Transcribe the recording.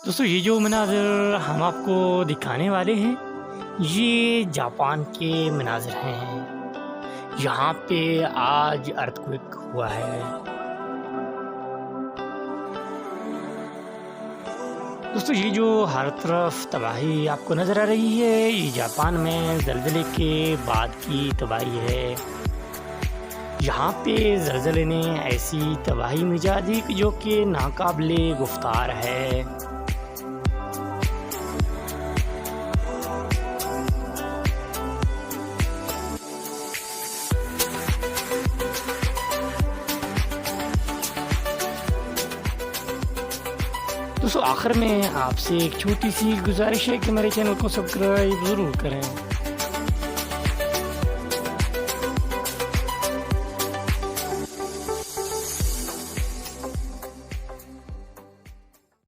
दोस्तों ये जो मनाज़र हम आपको दिखाने वाले हैं, ये जापान के मनाज़र हैं। यहाँ पे आज अर्थक्वेक हुआ है। दोस्तों ये जो हर तरफ तबाही आपको नज़र आ रही है, ये जापान में ज़लज़ले के बाद की तबाही है। यहाँ पे ज़लज़ले ने ऐसी तबाही मचा दी जो कि नाकाबिले गुफ्तार है। दोस्तों आखिर में आपसे एक छोटी सी गुजारिश है कि हमारे चैनल को सब्सक्राइब ज़रूर करें।